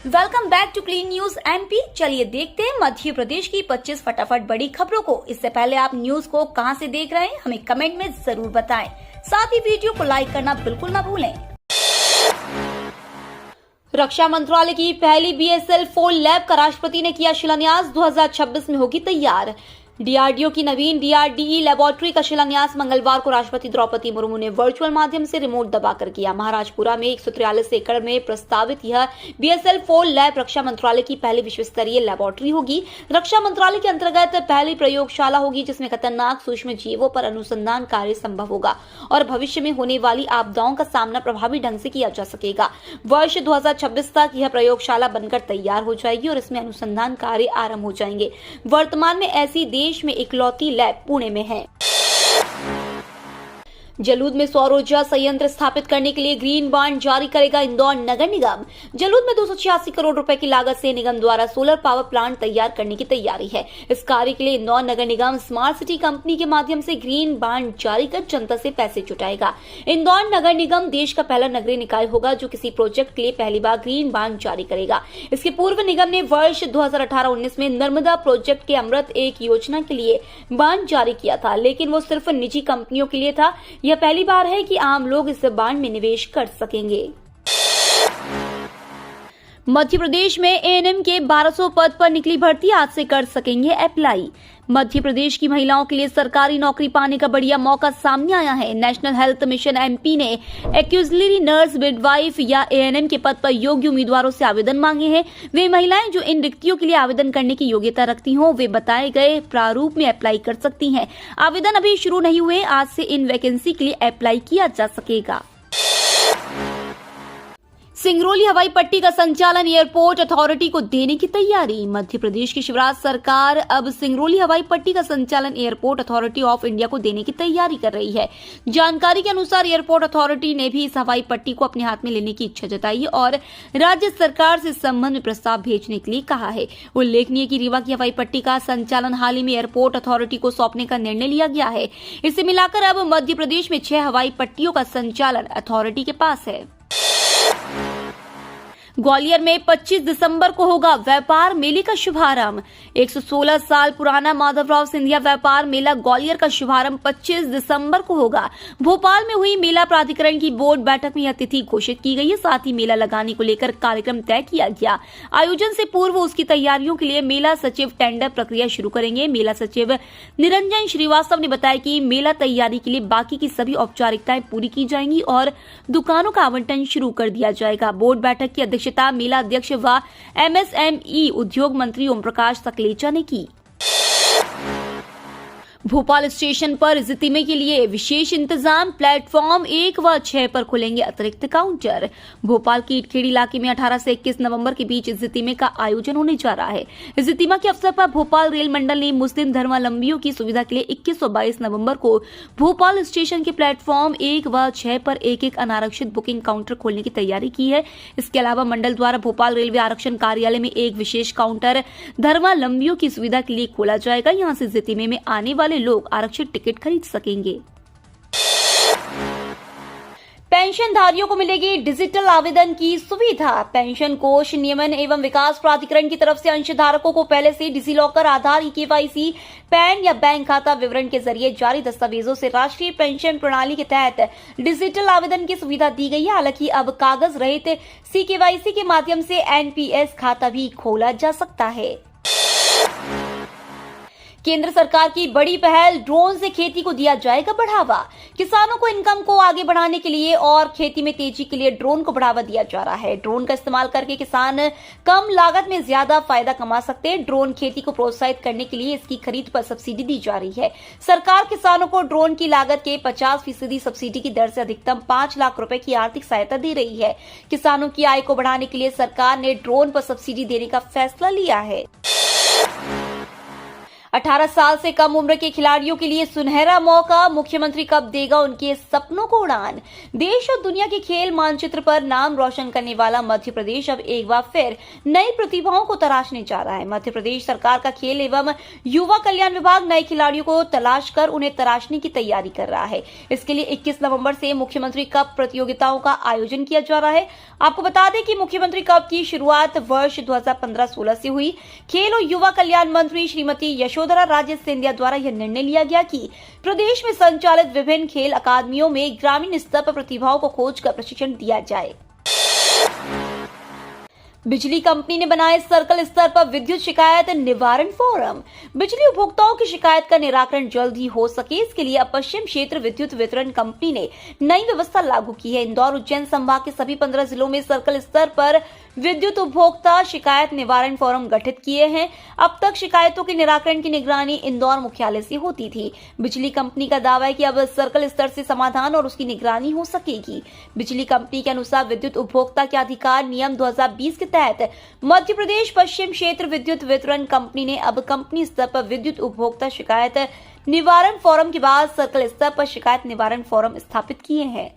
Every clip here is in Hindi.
Welcome back to clean news MP. चलिए देखते हैं मध्य प्रदेश की 25 फटाफट बड़ी खबरों को। इससे पहले आप न्यूज को कहां से देख रहे हैं हमें कमेंट में जरूर बताएं। साथ ही वीडियो को लाइक करना बिल्कुल ना भूलें। रक्षा मंत्रालय की पहली BSL-4 लैब का राष्ट्रपति ने किया शिलान्यास। 2026 में होगी तैयार। DRDO की नवीन DRDE लेबोरेटरी का शिलान्यास मंगलवार को राष्ट्रपति द्रौपदी मुर्मू ने वर्चुअल माध्यम से रिमोट दबाकर किया। महाराजपुरा में 143 एकड़ में प्रस्तावित यह BSL-4 लैब रक्षा मंत्रालय की पहली विश्व स्तरीय लेबोरेटरी होगी। रक्षा मंत्रालय के अंतर्गत पहली प्रयोगशाला होगी जिसमें खतरनाक सूक्ष्म जीवों पर अनुसंधान कार्य संभव होगा और भविष्य में होने वाली आपदाओं का सामना प्रभावी ढंग से किया जा सकेगा। वर्ष 2026 तक यह प्रयोगशाला बनकर तैयार हो जाएगी और इसमें अनुसंधान कार्य आरंभ हो जाएंगे। वर्तमान में ऐसी देश में इकलौती लैब पुणे में है। जलूद में सौर ऊर्जा संयंत्र स्थापित करने के लिए ग्रीन बॉन्ड जारी करेगा इंदौर नगर निगम। जलूद में 286 करोड़ रुपए की लागत से निगम द्वारा सोलर पावर प्लांट तैयार करने की तैयारी है। इस कार्य के लिए इंदौर नगर निगम स्मार्ट सिटी कंपनी के माध्यम से ग्रीन बॉन्ड जारी कर जनता से पैसे जुटाएगा। इंदौर नगर निगम देश का पहला नगरीय निकाय होगा जो किसी प्रोजेक्ट के लिए पहली बार ग्रीन बॉन्ड जारी करेगा। इसके पूर्व निगम ने वर्ष 2018-19 में नर्मदा प्रोजेक्ट के अमृत एक योजना के लिए बॉन्ड जारी किया था, लेकिन वो सिर्फ निजी कंपनियों के लिए था। यह पहली बार है कि आम लोग इस बॉन्ड में निवेश कर सकेंगे। मध्य प्रदेश में ANM के 1200 पद पर निकली भर्ती, आज से कर सकेंगे अप्लाई। मध्य प्रदेश की महिलाओं के लिए सरकारी नौकरी पाने का बढ़िया मौका सामने आया है। नेशनल हेल्थ मिशन MP ने एक्यूजलरी नर्स, मिडवाइफ या ANM के पद पर योग्य उम्मीदवारों से आवेदन मांगे हैं। वे महिलाएं जो इन रिक्तियों के लिए आवेदन करने की योग्यता रखती हों वे बताए गए प्रारूप में अप्लाई कर सकती हैं। आवेदन अभी शुरू नहीं हुए, आज से इन वैकेंसी के लिए अप्लाई किया जा सकेगा। सिंगरौली हवाई पट्टी का संचालन एयरपोर्ट अथॉरिटी को देने की तैयारी। मध्य प्रदेश की शिवराज सरकार अब सिंगरौली हवाई पट्टी का संचालन एयरपोर्ट अथॉरिटी ऑफ इंडिया को देने की तैयारी कर रही है। जानकारी के अनुसार एयरपोर्ट अथॉरिटी ने भी इस हवाई पट्टी को अपने हाथ में लेने की इच्छा जताई और राज्य सरकार से इस संबंध में प्रस्ताव भेजने के लिए कहा है। उल्लेखनीय कि रीवा की हवाई पट्टी का संचालन हाल ही में एयरपोर्ट अथॉरिटी को सौंपने का निर्णय लिया गया है। इसे मिलाकर अब मध्य प्रदेश में 6 हवाई पट्टियों का संचालन अथॉरिटी के पास है। ग्वालियर में 25 दिसंबर को होगा व्यापार मेले का शुभारंभ। 116 साल पुराना माधवराव सिंधिया व्यापार मेला ग्वालियर का शुभारंभ 25 दिसंबर को होगा। भोपाल में हुई मेला प्राधिकरण की बोर्ड बैठक में यह तिथि घोषित की गई है। साथ ही मेला लगाने को लेकर कार्यक्रम तय किया गया। आयोजन से पूर्व उसकी तैयारियों के लिए मेला सचिव टेंडर प्रक्रिया शुरू करेंगे। मेला सचिव निरंजन श्रीवास्तव ने बताया कि मेला तैयारी के लिए बाकी की सभी औपचारिकताएं पूरी की जाएंगी और दुकानों का आवंटन शुरू कर दिया जाएगा। बोर्ड बैठक की अध्यक्षता मेला अध्यक्ष व MSME उद्योग मंत्री ओम प्रकाश सकलेचा ने की। भोपाल स्टेशन पर जितिमे के लिए विशेष इंतजाम। प्लेटफॉर्म 1 व 6 पर खुलेंगे अतिरिक्त काउंटर। भोपाल के इटखेड़ी इलाके में 18 से 21 नवंबर के बीच जितिमे का आयोजन होने जा रहा है। जितिमा के अवसर पर भोपाल रेल मंडल ने मुस्लिम धर्मावलंबियों की सुविधा के लिए 21 और 22 नवंबर को भोपाल स्टेशन के प्लेटफॉर्म 1 व 6 पर एक अनारक्षित बुकिंग काउंटर खोलने की तैयारी की है। इसके अलावा मंडल द्वारा भोपाल रेलवे आरक्षण कार्यालय में एक विशेष काउंटर धर्मावलंबियों की सुविधा के लिए खोला जाएगा। यहाँ से जितिमे में आने वाले लोग आरक्षित टिकट खरीद सकेंगे। पेंशनधारियों को मिलेगी डिजिटल आवेदन की सुविधा। पेंशन कोष नियमन एवं विकास प्राधिकरण की तरफ से अंशधारकों को पहले से डिजिलॉकर, आधार, EKYC, पैन या बैंक खाता विवरण के जरिए जारी दस्तावेजों से राष्ट्रीय पेंशन प्रणाली के तहत डिजिटल आवेदन की सुविधा दी गई है। हालांकि अब कागज रहित CKYC के माध्यम से NPS खाता भी खोला जा सकता है। केंद्र सरकार की बड़ी पहल, ड्रोन से खेती को दिया जाएगा बढ़ावा। किसानों को इनकम को आगे बढ़ाने के लिए और खेती में तेजी के लिए ड्रोन को बढ़ावा दिया जा रहा है। ड्रोन का इस्तेमाल करके किसान कम लागत में ज्यादा फायदा कमा सकते हैं। ड्रोन खेती को प्रोत्साहित करने के लिए इसकी खरीद पर सब्सिडी दी जा रही है। सरकार किसानों को ड्रोन की लागत के 50% सब्सिडी की दर से अधिकतम 5 लाख रुपए की आर्थिक सहायता दे रही है। किसानों की आय को बढ़ाने के लिए सरकार ने ड्रोन पर सब्सिडी देने का फैसला लिया है। 18 साल से कम उम्र के खिलाड़ियों के लिए सुनहरा मौका, मुख्यमंत्री कब देगा उनके सपनों को उड़ान। देश और दुनिया के खेल मानचित्र पर नाम रोशन करने वाला मध्य प्रदेश अब एक बार फिर नई प्रतिभाओं को तलाशने जा रहा है। मध्य प्रदेश सरकार का खेल एवं युवा कल्याण विभाग नए खिलाड़ियों को तलाश कर उन्हें तराशने की तैयारी कर रहा है। इसके लिए 21 नवंबर से मुख्यमंत्री कप प्रतियोगिताओं का आयोजन किया जा रहा है। आपको बता दें कि मुख्यमंत्री कप की शुरुआत वर्ष 2015-16 से हुई। खेल और युवा कल्याण मंत्री श्रीमती यशोधरा राजे सिंधिया द्वारा यह निर्णय लिया गया कि प्रदेश में संचालित विभिन्न खेल अकादमियों में ग्रामीण स्तर पर प्रतिभाओं को खोजकर प्रशिक्षण दिया जाए। बिजली कंपनी ने बनाए सर्कल स्तर पर विद्युत शिकायत निवारण फोरम। बिजली उपभोक्ताओं की शिकायत का निराकरण जल्द ही हो सके, इसके लिए अब पश्चिम क्षेत्र विद्युत वितरण कंपनी ने नई व्यवस्था लागू की है। इंदौर उज्जैन संभाग के सभी 15 जिलों में सर्कल स्तर पर विद्युत उपभोक्ता शिकायत निवारण फोरम गठित किए हैं। अब तक शिकायतों के निराकरण की निगरानी इंदौर मुख्यालय से होती थी। बिजली कंपनी का दावा है कि अब सर्कल स्तर से समाधान और उसकी निगरानी हो सकेगी। बिजली कंपनी के अनुसार विद्युत उपभोक्ता के अधिकार नियम 2020 के तहत मध्य प्रदेश पश्चिम क्षेत्र विद्युत वितरण कंपनी ने अब कंपनी स्तर पर विद्युत उपभोक्ता शिकायत निवारण फोरम के बाद सर्कल स्तर पर शिकायत निवारण फोरम स्थापित किए हैं।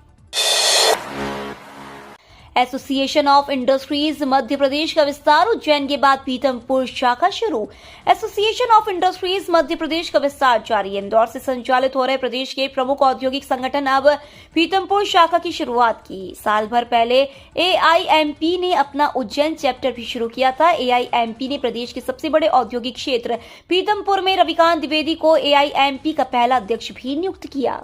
Association of industries Madhya Pradesh का विस्तार, उज्जैन के बाद पीथमपुर शाखा शुरू। Association of industries Madhya Pradesh का विस्तार जारी है। इंदौर से संचालित हो रहे प्रदेश के प्रमुख औद्योगिक संगठन अब पीथमपुर शाखा की शुरुआत की। साल भर पहले एआईएमपी ने अपना उज्जैन चैप्टर भी शुरू किया था। एआईएमपी ने प्रदेश के सबसे बड़े औद्योगिक क्षेत्र पीथमपुर में रविकांत द्विवेदी को एआईएमपी का पहला अध्यक्ष भी नियुक्त किया।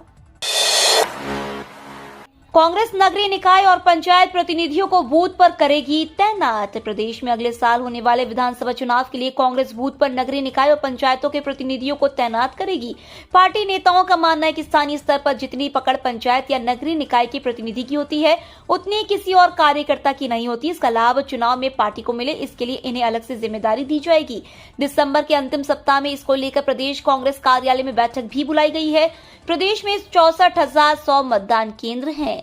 कांग्रेस नगरीय निकाय और पंचायत प्रतिनिधियों को बूथ पर करेगी तैनात। प्रदेश में अगले साल होने वाले विधानसभा चुनाव के लिए कांग्रेस बूथ पर नगरीय निकाय और पंचायतों के प्रतिनिधियों को तैनात करेगी। पार्टी नेताओं का मानना है कि स्थानीय स्तर पर जितनी पकड़ पंचायत या नगरीय निकाय के प्रतिनिधि की होती है, उतनी किसी और कार्यकर्ता की नहीं होती। इसका लाभ चुनाव में पार्टी को मिले, इसके लिए इन्हें अलग से जिम्मेदारी दी जाएगी। दिसंबर के अंतिम सप्ताह में इसको लेकर प्रदेश कांग्रेस कार्यालय में बैठक भी बुलाई गई है। प्रदेश में 64,100 मतदान केंद्र हैं।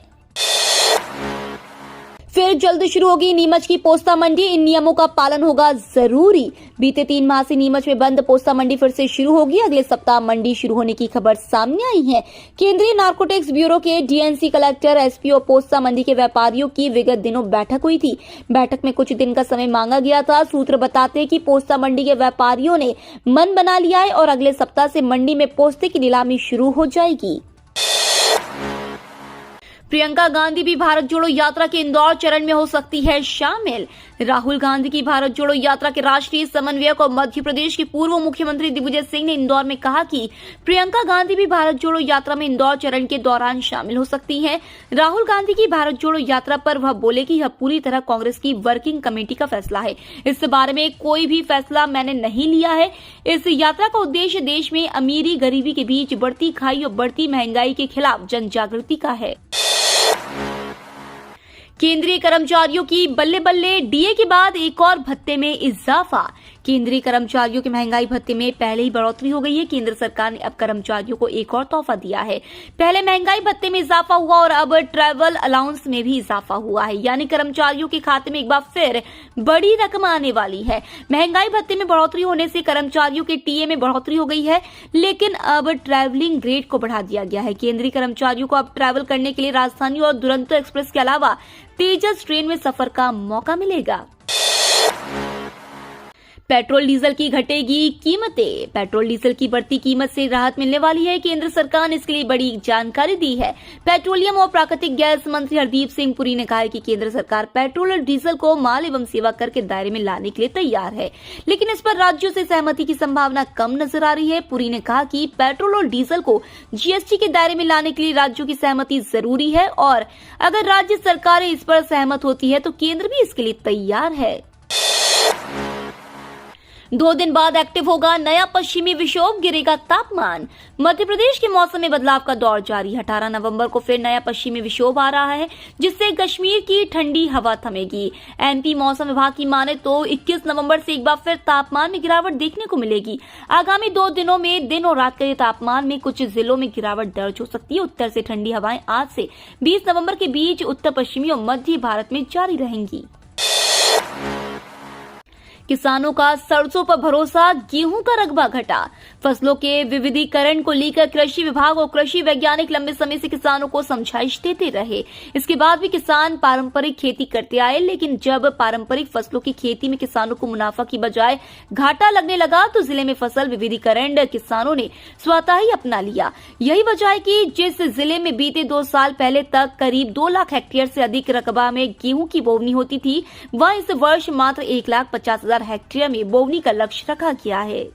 फिर जल्द शुरू होगी नीमच की पोस्ता मंडी, इन नियमों का पालन होगा जरूरी। बीते 3 माह से नीमच में बंद पोस्ता मंडी फिर से शुरू होगी। अगले सप्ताह मंडी शुरू होने की खबर सामने आई है। केंद्रीय नारकोटिक्स ब्यूरो के डीएनसी कलेक्टर, एसपी और पोस्ता मंडी के व्यापारियों की विगत दिनों बैठक हुई थी। बैठक में कुछ दिन का समय मांगा गया था। सूत्र बताते हैं कि पोस्ता मंडी के व्यापारियों ने मन बना लिया है और अगले सप्ताह से मंडी में पोस्ते की नीलामी शुरू हो जाएगी। प्रियंका गांधी भी भारत जोड़ो यात्रा के इंदौर चरण में हो सकती है शामिल। राहुल गांधी की भारत जोड़ो यात्रा के राष्ट्रीय समन्वयक और मध्य प्रदेश के पूर्व मुख्यमंत्री दिग्विजय सिंह ने इंदौर में कहा कि प्रियंका गांधी भी भारत जोड़ो यात्रा में इंदौर चरण के दौरान शामिल हो सकती हैं। राहुल गांधी की भारत जोड़ो यात्रा पर वह बोले कि यह पूरी तरह कांग्रेस की वर्किंग कमेटी का फैसला है। इस बारे में कोई भी फैसला मैंने नहीं लिया है। इस यात्रा का उद्देश्य देश में अमीरी गरीबी के बीच बढ़ती खाई और बढ़ती महंगाई के खिलाफ जन जागृति का है। केंद्रीय कर्मचारियों की बल्ले बल्ले, डीए के बाद एक और भत्ते में इजाफा। केंद्रीय कर्मचारियों के महंगाई भत्ते में पहले ही बढ़ोतरी हो गई है। केंद्र सरकार ने अब कर्मचारियों को एक और तोहफा दिया है। पहले महंगाई भत्ते में इजाफा हुआ और अब ट्रैवल अलाउंस में भी इजाफा हुआ है, यानी कर्मचारियों के खाते में एक बार फिर बड़ी रकम आने वाली है। महंगाई भत्ते में बढ़ोतरी होने से कर्मचारियों के टीए में बढ़ोतरी हो गई है, लेकिन अब ट्रैवलिंग ग्रेड को बढ़ा दिया गया है। केंद्रीय कर्मचारियों को अब ट्रैवल करने के लिए राजधानी और दुरंतो एक्सप्रेस के अलावा तेजस ट्रेन में सफर का मौका मिलेगा। पेट्रोल डीजल की घटेगी कीमतें। पेट्रोल डीजल की बढ़ती कीमत से राहत मिलने वाली है। केंद्र सरकार ने इसके लिए बड़ी जानकारी दी है। पेट्रोलियम और प्राकृतिक गैस मंत्री हरदीप सिंह पुरी ने कहा है कि केंद्र सरकार पेट्रोल और डीजल को माल एवं सेवा कर के दायरे में लाने के लिए तैयार है, लेकिन इस पर राज्यों से सहमति की संभावना कम नजर आ रही है। पुरी ने कहा कि पेट्रोल और डीजल को जीएसटी के दायरे में लाने के लिए राज्यों की सहमति जरूरी है और अगर राज्य सरकारें इस पर सहमत होती है तो केंद्र भी इसके लिए तैयार है। 2 दिन बाद एक्टिव होगा नया पश्चिमी विक्षोभ, गिरेगा तापमान। मध्य प्रदेश के मौसम में बदलाव का दौर जारी। 18 नवंबर को फिर नया पश्चिमी विक्षोभ आ रहा है, जिससे कश्मीर की ठंडी हवा थमेगी। एमपी मौसम विभाग की माने तो 21 नवंबर से एक बार फिर तापमान में गिरावट देखने को मिलेगी। आगामी 2 दिनों में दिन और रात के तापमान में कुछ जिलों में गिरावट दर्ज हो सकती है। उत्तर से ठंडी हवाएं आज से 20 नवंबर के बीच उत्तर पश्चिमी और मध्य भारत में जारी रहेंगी। किसानों का सरसों पर भरोसा, गेहूं का रकबा घटा। फसलों के विविधीकरण को लेकर कृषि विभाग और कृषि वैज्ञानिक लंबे समय से किसानों को समझाइश देते रहे। इसके बाद भी किसान पारंपरिक खेती करते आए, लेकिन जब पारंपरिक फसलों की खेती में किसानों को मुनाफा की बजाय घाटा लगने लगा तो जिले में फसल विविधीकरण किसानों ने स्वतः ही अपना लिया। यही वजह है कि जिस जिले में बीते 2 साल पहले तक करीब 2 लाख हेक्टेयर से अधिक रकबा में गेहूं की बोवनी होती थी, वह इस वर्ष मात्र 1,50,000 हेक्टेयर में बोवनी का लक्ष्य रखा गया है।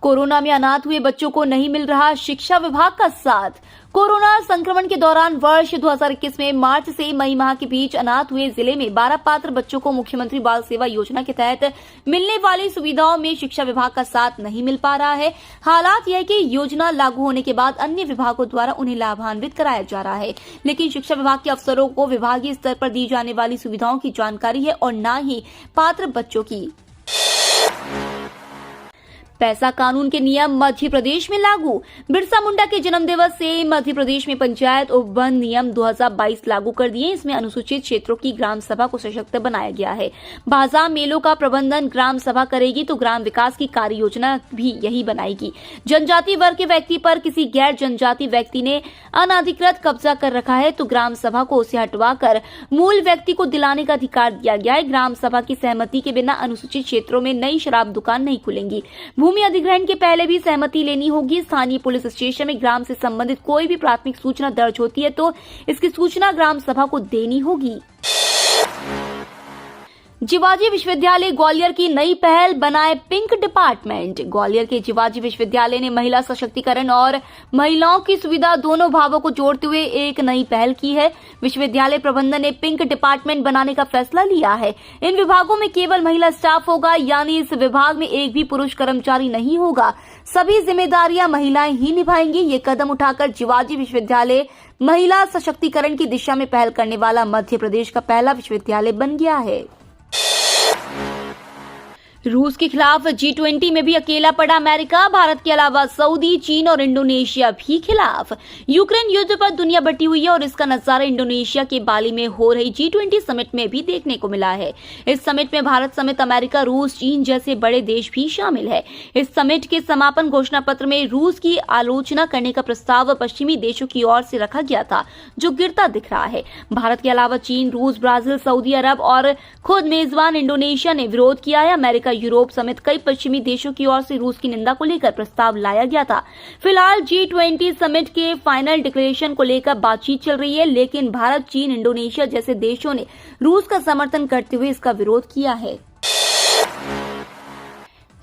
कोरोना में अनाथ हुए बच्चों को नहीं मिल रहा शिक्षा विभाग का साथ। कोरोना संक्रमण के दौरान वर्ष 2021 में मार्च से मई माह के बीच अनाथ हुए जिले में 12 पात्र बच्चों को मुख्यमंत्री बाल सेवा योजना के तहत मिलने वाली सुविधाओं में शिक्षा विभाग का साथ नहीं मिल पा रहा है। हालात यह है कि योजना लागू होने के बाद अन्य विभागों द्वारा उन्हें लाभान्वित कराया जा रहा है, लेकिन शिक्षा विभाग के अफसरों को विभागीय स्तर पर दी जाने वाली सुविधाओं की जानकारी है और न ही पात्र बच्चों की। पैसा कानून के नियम मध्य प्रदेश में लागू। बिरसा मुंडा के जन्म दिवस से मध्य प्रदेश में पंचायत उपवन नियम 2022 लागू कर दिए। इसमें अनुसूचित क्षेत्रों की ग्राम सभा को सशक्त बनाया गया है। बाजार मेलों का प्रबंधन ग्राम सभा करेगी तो ग्राम विकास की कार्य योजना भी यही बनाएगी। जनजाति वर्ग के व्यक्ति पर किसी गैर जनजाति व्यक्ति ने अनाधिकृत कब्जा कर रखा है तो ग्राम सभा को उसे हटवाकर मूल व्यक्ति को दिलाने का अधिकार दिया गया है। ग्राम सभा की सहमति के बिना अनुसूचित क्षेत्रों में नई शराब दुकान नहीं खुलेंगी। भूमि अधिग्रहण के पहले भी सहमति लेनी होगी। स्थानीय पुलिस स्टेशन में ग्राम से संबंधित कोई भी प्राथमिक सूचना दर्ज होती है तो इसकी सूचना ग्राम सभा को देनी होगी। जिवाजी विश्वविद्यालय ग्वालियर की नई पहल, बनाए पिंक डिपार्टमेंट। ग्वालियर के जिवाजी विश्वविद्यालय ने महिला सशक्तिकरण और महिलाओं की सुविधा दोनों भावों को जोड़ते हुए एक नई पहल की है। विश्वविद्यालय प्रबंधन ने पिंक डिपार्टमेंट बनाने का फैसला लिया है। इन विभागों में केवल महिला स्टाफ होगा, यानी इस विभाग में एक भी पुरुष कर्मचारी नहीं होगा। सभी जिम्मेदारियां महिलाएं ही निभाएंगी। ये कदम उठाकर जिवाजी विश्वविद्यालय महिला सशक्तिकरण की दिशा में पहल करने वाला मध्य प्रदेश का पहला विश्वविद्यालय बन गया है। रूस के खिलाफ G20 में भी अकेला पड़ा अमेरिका। भारत के अलावा सऊदी, चीन और इंडोनेशिया भी खिलाफ। यूक्रेन युद्ध पर दुनिया बटी हुई है और इसका नजारा इंडोनेशिया के बाली में हो रही G20 समिट में भी देखने को मिला है। इस समिट में भारत समेत अमेरिका, रूस, चीन जैसे बड़े देश भी शामिल है। इस समिट के समापन घोषणा पत्र में रूस की आलोचना करने का प्रस्ताव पश्चिमी देशों की ओर से रखा गया था, जो गिरता दिख रहा है। भारत के अलावा चीन, रूस, ब्राजील, सऊदी अरब और खुद मेजबान इंडोनेशिया ने विरोध किया है। अमेरिका, यूरोप समेत कई पश्चिमी देशों की ओर से रूस की निंदा को लेकर प्रस्ताव लाया गया था। फिलहाल G20 समिट के फाइनल डिक्लेरेशन को लेकर बातचीत चल रही है, लेकिन भारत, चीन, इंडोनेशिया जैसे देशों ने रूस का समर्थन करते हुए इसका विरोध किया है।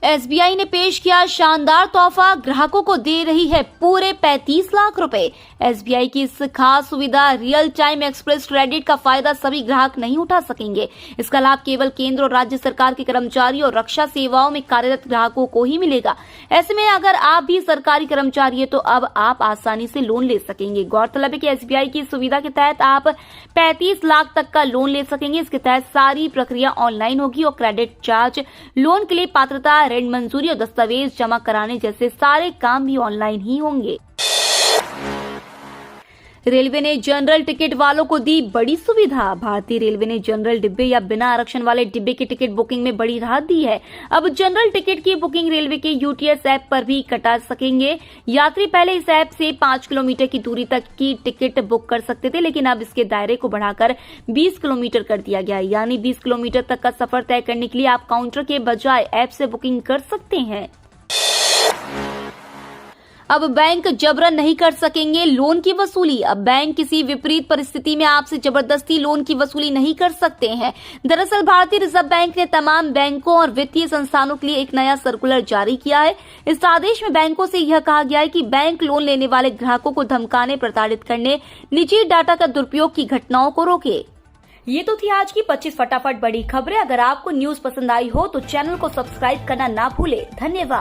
SBI ने पेश किया शानदार तोहफा, ग्राहकों को दे रही है पूरे 35 लाख रुपए। SBI की इस खास सुविधा रियल टाइम एक्सप्रेस क्रेडिट का फायदा सभी ग्राहक नहीं उठा सकेंगे। इसका लाभ केवल केंद्र और राज्य सरकार के कर्मचारी और रक्षा सेवाओं में कार्यरत ग्राहकों को ही मिलेगा। ऐसे में अगर आप भी सरकारी कर्मचारी है तो अब आप आसानी से लोन ले सकेंगे। गौरतलब है कि SBI की सुविधा के तहत आप 35 लाख तक का लोन ले सकेंगे। इसके तहत सारी प्रक्रिया ऑनलाइन होगी और क्रेडिट चार्ज, लोन के लिए पात्रता, ऋण मंजूरी और दस्तावेज जमा कराने जैसे सारे काम भी ऑनलाइन ही होंगे। रेलवे ने जनरल टिकट वालों को दी बड़ी सुविधा। भारतीय रेलवे ने जनरल डिब्बे या बिना आरक्षण वाले डिब्बे की टिकट बुकिंग में बड़ी राहत दी है। अब जनरल टिकट की बुकिंग रेलवे के UTS ऐप पर भी कटा सकेंगे। यात्री पहले इस ऐप से 5 किलोमीटर की दूरी तक की टिकट बुक कर सकते थे, लेकिन अब इसके दायरे को बढ़ाकर 20 किलोमीटर कर दिया गया है। यानी 20 किलोमीटर तक का सफर तय करने के लिए आप काउंटर के बजाय ऐप से बुकिंग कर सकते हैं। अब बैंक जबरन नहीं कर सकेंगे लोन की वसूली। अब बैंक किसी विपरीत परिस्थिति में आपसे जबरदस्ती लोन की वसूली नहीं कर सकते हैं। दरअसल भारतीय रिजर्व बैंक ने तमाम बैंकों और वित्तीय संस्थानों के लिए एक नया सर्कुलर जारी किया है। इस आदेश में बैंकों से यह कहा गया है कि बैंक लोन लेने वाले ग्राहकों को धमकाने, प्रताड़ित करने, निजी डाटा का दुरुपयोग की घटनाओं को रोके। ये तो थी आज की 25 फटाफट बड़ी खबरें। अगर आपको न्यूज पसंद आई हो तो चैनल को सब्सक्राइब करना ना भूले। धन्यवाद।